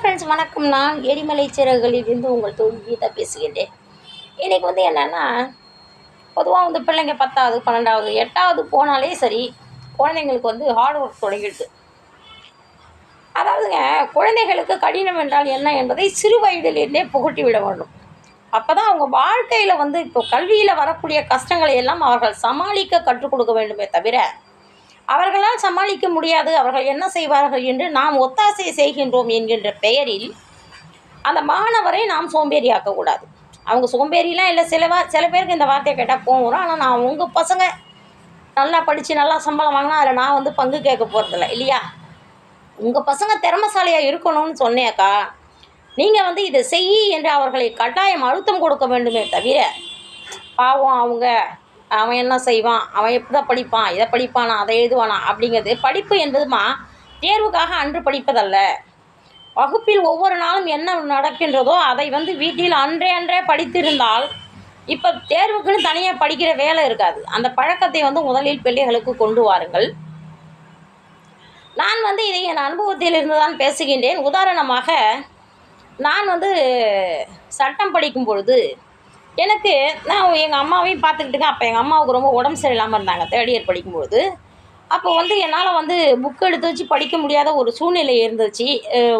Friends, வணக்கம். நான் எரிமலை சிறகுகளிலிருந்து உங்கள் தோழி கீதா பேசுகின்றேன். இன்றைக்கி என்னென்னா, பொதுவாக பிள்ளைங்க 10வது 12வது 8வது போனாலே சரி, குழந்தைங்களுக்கு ஹார்ட் ஒர்க் தொடங்கிடுது. அதாவதுங்க, குழந்தைகளுக்கு கடினம் என்றால் என்ன என்பதை சிறு வயதிலிருந்தே புகட்டி விட வேண்டும். அப்போ தான் அவங்க வாழ்க்கையில் இப்போ கல்வியில் வரக்கூடிய கஷ்டங்களை எல்லாம் அவர்கள் சமாளிக்க கற்றுக் கொடுக்க வேண்டுமே தவிர, அவர்களால் சமாளிக்க முடியாது, அவர்கள் என்ன செய்வார்கள் என்று நாம் ஒத்தாசை செய்கின்றோம் என்கின்ற பெயரில் அந்த மாணவரை நாம் சோம்பேறியாக்கக்கூடாது. அவங்க சோம்பேறிலாம் இல்லை. சில பேருக்கு இந்த வார்த்தையை கேட்டால் கோவம் வரும். ஆனால் நான் உங்கள் பசங்க நல்லா படித்து நல்லா சம்பளம் வாங்கினா அதில் நான் பங்கு கேட்க போகிறதில்ல, இல்லையா? உங்கள் பசங்க திறமைசாலியாக இருக்கணும்னு சொன்னேக்கா, நீங்கள் இதை செய் என்று அவர்களை கட்டாயம் அழுத்தம் கொடுக்க வேண்டுமே தவிர, பாவம் அவன் என்ன செய்வான், அவன் எப்படி தான் படிப்பான், இதை படிப்பானா, அதை எழுதுவானா அப்படிங்கிறது. படிப்பு என்பதுமா தேர்வுக்காக அன்று படிப்பதல்ல. வகுப்பில் ஒவ்வொரு நாளும் என்ன நடக்கின்றதோ அதை வீட்டில் அன்றே படித்திருந்தால் இப்போ தேர்வுக்குன்னு தனியாக படிக்கிற வேலை இருக்காது. அந்த பழக்கத்தை முதலில் பிள்ளைகளுக்கு கொண்டு வாருங்கள். நான் இதை என் அனுபவத்தில் இருந்து தான் பேசுகின்றேன். உதாரணமாக, நான் சட்டம் படிக்கும் பொழுது நான் எங்கள் அம்மாவையும் பார்த்துக்கிட்டுங்க. அப்போ எங்கள் அம்மாவுக்கு ரொம்ப உடம்பு சரியில்லாமல் இருந்தாங்க 3rd இயர் படிக்கும்போது. அப்போ என்னால் புக் எடுத்து வச்சு படிக்க முடியாத ஒரு சூழ்நிலை இருந்துச்சு.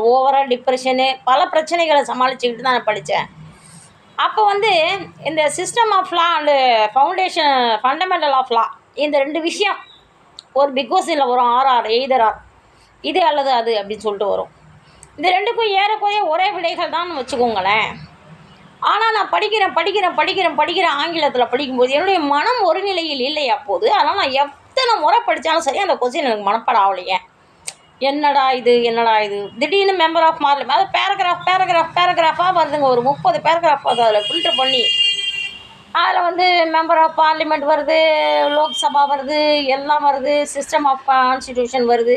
ஓவராக டிப்ரெஷனு, பல பிரச்சனைகளை சமாளிச்சுக்கிட்டு தான் நான் படித்தேன். அப்போ இந்த system of law and fundamental of law, இந்த 2 விஷயம் ஒரு பிக் கொஸ்டினில் வரும். ஆர்ஆர், எய்தர் ஆர், இது அல்லது அது அப்படின்னு சொல்லிட்டு வரும். இந்த 2க்கும் ஏறக்குறைய ஒரே விடைகள் தான் வச்சுக்கோங்களேன். ஆனால் நான் படிக்கிறேன் ஆங்கிலத்தில் படிக்கும்போது என்னுடைய மனம் ஒரு நிலையில் இல்லை அப்போது. அதனால் நான் எத்தனை முறை படித்தாலும் சரி, அந்த கொஸ்டின் எனக்கு மனப்பாடம் ஆகலைங்க. என்னடா இது திடீர்னு மெம்பர் ஆஃப் பார்லிமெண்ட், அது பேராகிராஃபாக வருதுங்க. ஒரு 30 பேராகிராஃப் அதில் ஃபில்டர் பண்ணி அதில் மெம்பர் ஆஃப் பார்லிமெண்ட் வருது, லோக்சபா வருது, எல்லாம் வருது, சிஸ்டம் ஆஃப் கான்ஸ்டிடியூஷன் வருது,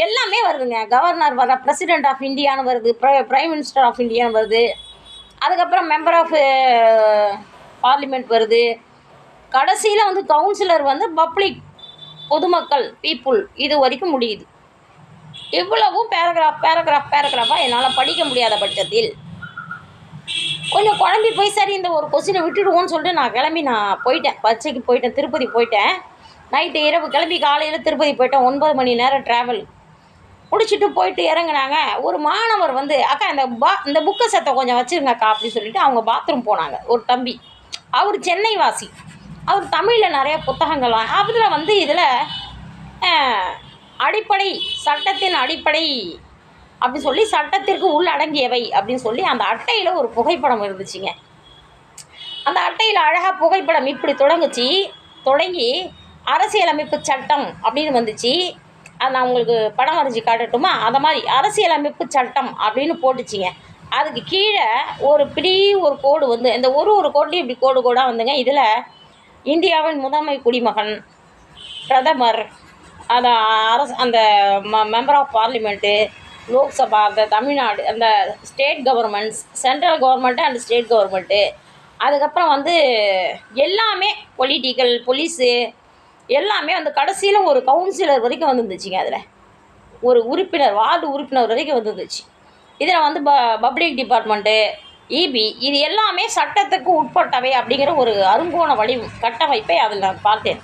எல்லாமே வருதுங்க. கவர்னர் வர, பிரசிடெண்ட் ஆஃப் இந்தியான்னு வருது, பிரைம் மினிஸ்டர் ஆஃப் இந்தியான்னு வருது, அதுக்கப்புறம் மெம்பர் ஆஃப் பார்லிமெண்ட் வருது, கடைசியில் கவுன்சிலர் பப்ளிக், பொதுமக்கள், பீப்புள், இது வரைக்கும் முடியுது. இவ்வளவும் பேராகிராஃபாக என்னால் படிக்க முடியாத பட்சத்தில் கொஞ்சம் குழம்பி போய், சரி இந்த ஒரு கொஸ்டினை விட்டுடுவோன்னு சொல்லிட்டு நான் போயிட்டேன். பரீட்சைக்கு போயிட்டேன், திருப்பதி போயிட்டேன். நைட்டு இரவு கிளம்பி காலையில் திருப்பதி போயிட்டேன். 9 மணி நேரம் ட்ராவல் முடிச்சுட்டு போயிட்டு இறங்குனாங்க. ஒரு மாணவர் அக்கா இந்த புக்கை சத்தை கொஞ்சம் வச்சுருங்கக்கா அப்படின்னு சொல்லிட்டு அவங்க பாத்ரூம் போனாங்க. ஒரு தம்பி, அவர் சென்னை வாசி, அவர் தமிழில் நிறைய புத்தகங்கள் அதில் இதில் அடிப்படை, சட்டத்தின் அடிப்படை அப்படின்னு சொல்லி, சட்டத்திற்கு உள்ளடங்கியவை அப்படின்னு சொல்லி அந்த அட்டையில் ஒரு புகைப்படம் இருந்துச்சுங்க. அந்த அட்டையில் அழகாக புகைப்படம் இப்படி தொடங்கி அரசியலமைப்பு சட்டம் அப்படின்னு வந்துச்சு. அது நான் உங்களுக்கு படம் வரைஞ்சி காட்டட்டுமா? அந்த மாதிரி அரசியலமைப்பு சட்டம் அப்படின்னு போட்டுச்சிங்க. அதுக்கு கீழே ஒரு கோடு இந்த ஒரு கோட்லையும் இப்படி கோடாக இதில் இந்தியாவின் முதன்மை குடிமகன், பிரதமர், அந்த மெம்பர் ஆஃப் பார்லிமெண்ட்டு, லோக்சபா, அந்த தமிழ்நாடு, அந்த state governments, central government and state government, அதுக்கப்புறம் எல்லாமே பொலிட்டிக்கல், போலீஸு, எல்லாமே கடைசியில் ஒரு கவுன்சிலர் வரைக்கும் வந்துருந்துச்சுங்க. அதில் ஒரு உறுப்பினர், வார்டு உறுப்பினர் வரைக்கும் வந்துருந்துச்சு. இதில் பப்ளிக் டிபார்ட்மெண்ட்டு, இபி, இது எல்லாமே சட்டத்துக்கு உட்பட்டவை அப்படிங்கிற ஒரு அருங்கோண கட்டமைப்பை அதில் நான் பார்த்தேன்.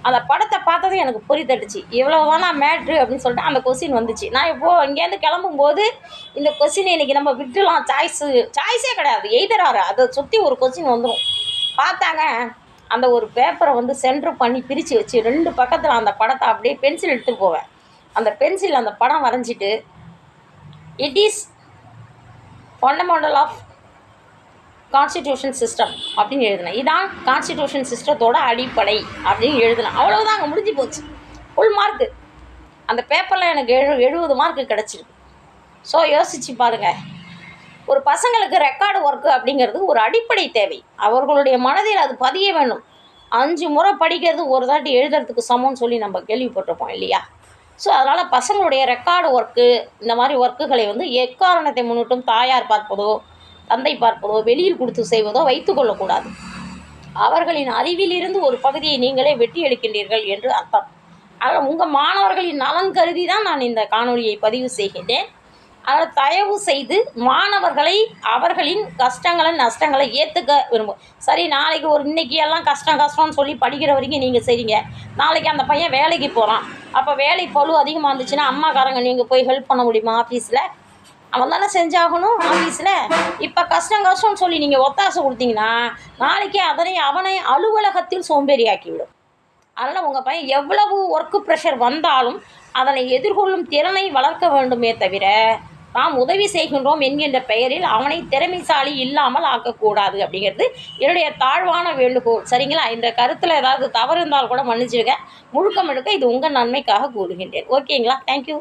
அந்த படத்தை பார்த்ததும் எனக்கு புரிதட்டுச்சு. இவ்வளோதானா மேட்ரு அப்படின்னு சொல்லிட்டு அந்த கொஸ்டின் வந்துச்சு. நான் இப்போது இங்கேருந்து கிளம்பும்போது இந்த கொஸ்டின் இன்றைக்கி நம்ம விட்டுலாம், சாய்ஸே கிடையாது, எய்தராரு அதை சுற்றி ஒரு கொஸ்டின் வந்துடும். பார்த்தாங்க, அந்த ஒரு பேப்பரை சென்டர் பண்ணி பிரித்து வச்சு 2 பக்கத்தில் அந்த படத்தை அப்படியே பென்சில் எடுத்துகிட்டு போவேன். அந்த பென்சில் அந்த படம் வரைஞ்சிட்டு, it is fundamental of constitution system அப்படின்னு எழுதினேன். இதான் கான்ஸ்டிடியூஷன் சிஸ்டத்தோட அடிப்படை அப்படின்னு எழுதினேன். அவ்வளோதான், அங்கே முடிஞ்சு போச்சு. ஃபுல் மார்க்கு அந்த பேப்பரில் எனக்கு 70 மார்க்கு கிடச்சிருக்கு. ஸோ யோசித்து பாருங்கள், ஒரு பசங்களுக்கு ரெக்கார்டு ஒர்க்கு அப்படிங்கிறது ஒரு அடிப்படை தேவை. அவர்களுடைய மனதில் அது பதிய வேண்டும். 5 முறை படிக்கிறது ஒரு தாட்டி எழுதுறதுக்கு சமம்னு சொல்லி நம்ம கேள்விப்பட்டிருப்போம், இல்லையா? ஸோ அதனால் பசங்களுடைய ரெக்கார்டு ஒர்க்கு, இந்த மாதிரி ஒர்க்குகளை எக்காரணத்தை முன்னிட்டும் தாயார் பார்ப்பதோ, தந்தை பார்ப்பதோ, வெளியில் கொடுத்து செய்வதோ வைத்துக்கொள்ளக்கூடாது. அவர்களின் அறிவிலிருந்து ஒரு பகுதியை நீங்களே வெட்டி எடுக்கின்றீர்கள் என்று அர்த்தம். அதில் உங்கள் மாணவர்களின் நலன் கருதி தான் நான் இந்த காணொலியை பதிவு செய்கின்றேன். அதனால் தயவு செய்து மாணவர்களை அவர்களின் கஷ்டங்களை நஷ்டங்களை ஏற்றுக்க விரும்பும். சரி, நாளைக்கு இன்னைக்கு எல்லாம் கஷ்டம்னு சொல்லி படிக்கிற வரைக்கும் நீங்கள் செய்றீங்க. நாளைக்கு அந்த பையன் வேலைக்கு போகிறான். அப்போ வேலை பளு அதிகமாக இருந்துச்சுன்னா அம்மாக்காரங்க நீங்கள் போய் ஹெல்ப் பண்ண முடியுமா ஆஃபீஸில்? அவன் தானே செஞ்சாகணும் ஆஃபீஸில். இப்போ கஷ்டம்னு சொல்லி நீங்கள் ஒத்தாசை கொடுத்தீங்கன்னா நாளைக்கு அவனை அலுவலகத்தில் சோம்பேறி ஆக்கிவிடும். அதனால் உங்கள் பையன் எவ்வளவு ஒர்க்கு ப்ரெஷர் வந்தாலும் அதனை எதிர்கொள்ளும் திறனை வளர்க்க வேண்டுமே தவிர நாம் உதவி செய்கின்றோம் என்கின்ற பெயரில் அவனை திறமைசாலி இல்லாமல் ஆக்கக்கூடாது அப்படிங்கிறது என்னுடைய தாழ்வான வேண்டுகோள். சரிங்களா? இந்த கருத்தில் ஏதாவது தவறு இருந்தால் கூட மன்னிச்சிடுங்க. முழுக்க இது உங்கள் நன்மைக்காக கூறுகின்றேன். ஓகேங்களா? தேங்க்யூ.